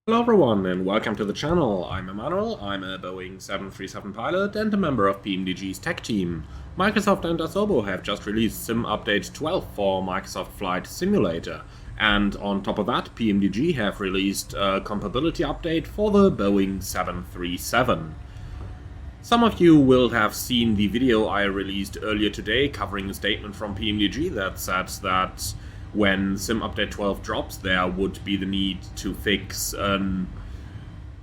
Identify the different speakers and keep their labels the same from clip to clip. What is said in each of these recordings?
Speaker 1: Hello everyone and welcome to the channel. I'm Emmanuel, I'm a Boeing 737 pilot and a member of PMDG's tech team. Microsoft and Asobo have just released Sim Update 12 for Microsoft Flight Simulator, and on top of that PMDG have released a compatibility update for the Boeing 737. Some of you will have seen the video I released earlier today covering a statement from PMDG that said that when Sim Update 12 drops, there would be the need to fix an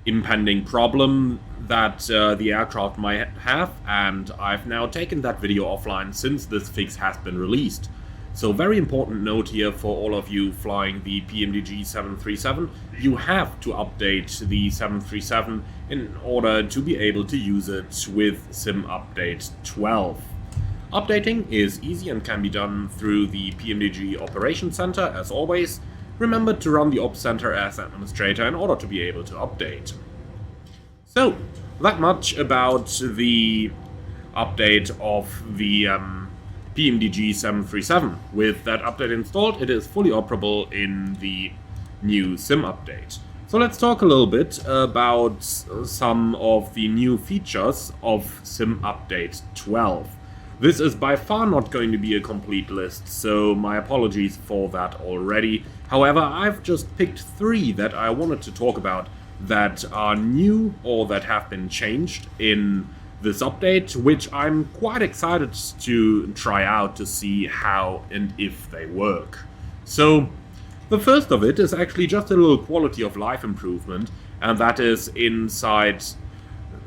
Speaker 1: impending problem that the aircraft might have, and I've now taken that video offline since this fix has been released. So very important note here for all of you flying the PMDG 737, you have to update the 737 in order to be able to use it with Sim Update 12. Updating is easy and can be done through the PMDG Operations Center as always. Remember to run the Ops Center as administrator in order to be able to update. So, that much about the update of the PMDG 737. With that update installed, it is fully operable in the new Sim update. So let's talk a little bit about some of the new features of Sim Update 12. This is by far not going to be a complete list, so my apologies for that already. However, I've just picked 3 that I wanted to talk about that are new or that have been changed in this update, which I'm quite excited to try out to see how and if they work. So, the first of it is actually just a little quality of life improvement, and that is inside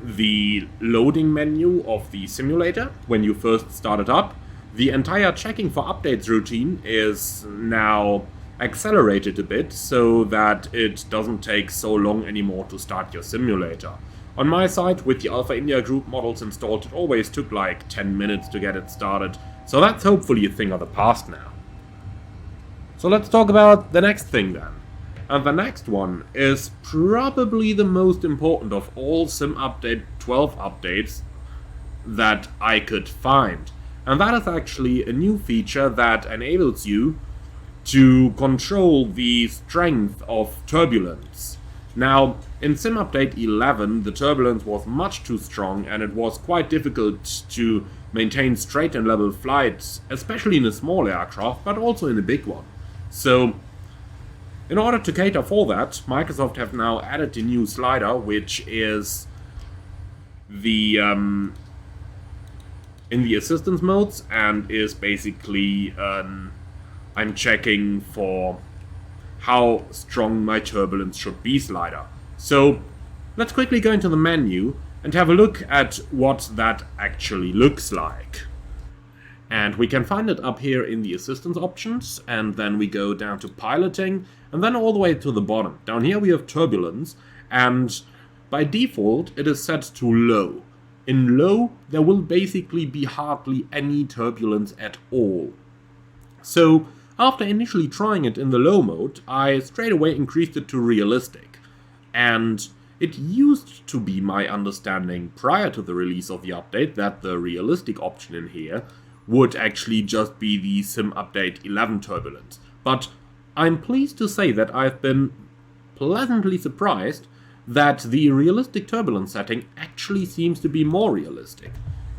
Speaker 1: the loading menu of the simulator. When you first start it up, the entire checking for updates routine is now accelerated a bit so that it doesn't take so long anymore to start your simulator. On my side, with the Alpha India group models installed, it always took like 10 minutes to get it started, so that's hopefully a thing of the past now. So let's talk about the next thing then. And the next one is probably the most important of all Sim Update 12 updates that I could find. And that is actually a new feature that enables you to control the strength of turbulence. Now, in Sim Update 11, the turbulence was much too strong and it was quite difficult to maintain straight and level flights, especially in a small aircraft, but also in a big one. So, in order to cater for that, Microsoft have now added a new slider, which is the in the assistance modes, and is basically I'm checking for how strong my turbulence should be slider. So let's quickly go into the menu and have a look at what that actually looks like. And we can find it up here in the assistance options, and then we go down to piloting, and then all the way to the bottom. Down here we have turbulence, and by default it is set to low. In low there will basically be hardly any turbulence at all. So after initially trying it in the low mode, I straight away increased it to realistic. And it used to be my understanding prior to the release of the update that the realistic option in here would actually just be the Sim Update 11 turbulence. But I'm pleased to say that I've been pleasantly surprised that the realistic turbulence setting actually seems to be more realistic.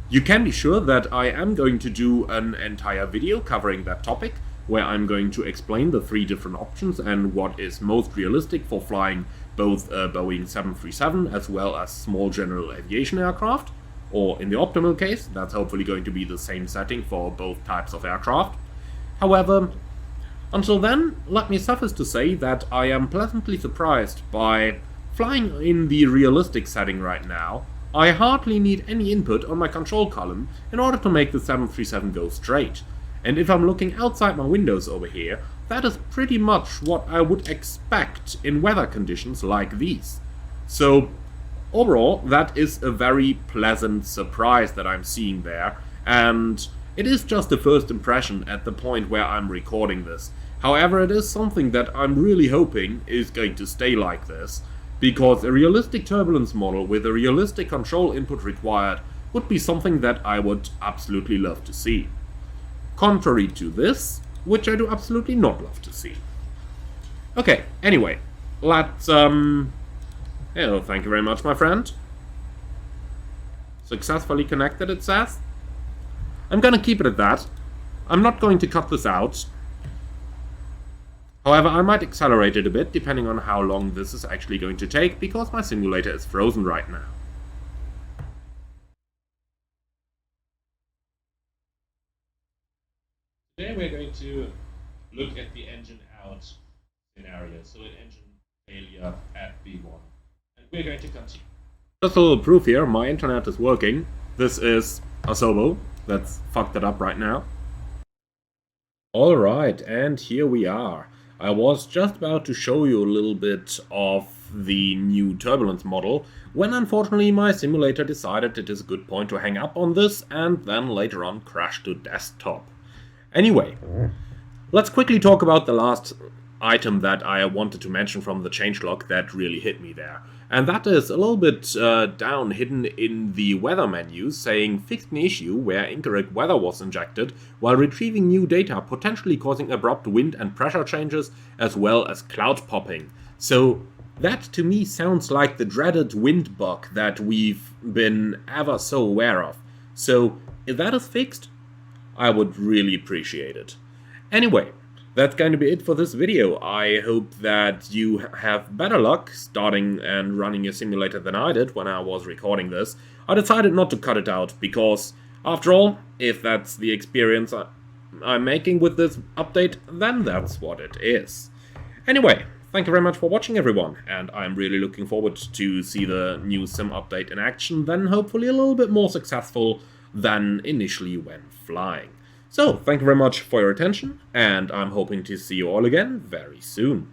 Speaker 1: You can be sure that I am going to do an entire video covering that topic, where I'm going to explain the 3 different options and what is most realistic for flying both a Boeing 737 as well as small general aviation aircraft. Or in the optimal case, that's hopefully going to be the same setting for both types of aircraft. However, until then, let me suffice to say that I am pleasantly surprised by flying in the realistic setting right now. I hardly need any input on my control column in order to make the 737 go straight. And if I'm looking outside my windows over here, that is pretty much what I would expect in weather conditions like these. So, overall, that is a very pleasant surprise that I'm seeing there, and it is just a first impression at the point where I'm recording this. However, it is something that I'm really hoping is going to stay like this, because a realistic turbulence model with a realistic control input required would be something that I would absolutely love to see. Contrary to this, which I do absolutely not love to see. Okay, anyway, let's, oh, thank you very much, my friend. Successfully connected, it says. I'm gonna keep it at that. I'm not going to cut this out. However, I might accelerate it a bit, depending on how long this is actually going to take, because my simulator is frozen right now. Today we're going to look at the engine out scenario, so an engine failure at B1. And we're going to continue. Just a little proof here, my internet is working. This is Asobo, that's fucked it up right now. Alright, and here we are. I was just about to show you a little bit of the new Turbulence model, when unfortunately my simulator decided it is a good point to hang up on this and then later on crash to desktop. Anyway, let's quickly talk about the last item that I wanted to mention from the changelog that really hit me there. And that is a little bit down hidden in the weather menu, saying fixed an issue where incorrect weather was injected while retrieving new data, potentially causing abrupt wind and pressure changes as well as cloud popping. So that to me sounds like the dreaded wind bug that we've been ever so aware of. So if that is fixed, I would really appreciate it. Anyway, that's going to be it for this video. I hope that you have better luck starting and running your simulator than I did when I was recording this. I decided not to cut it out because, after all, if that's the experience I'm making with this update, then that's what it is. Anyway, thank you very much for watching, everyone, and I'm really looking forward to see the new sim update in action, then hopefully a little bit more successful than initially when flying. So, thank you very much for your attention, and I'm hoping to see you all again very soon.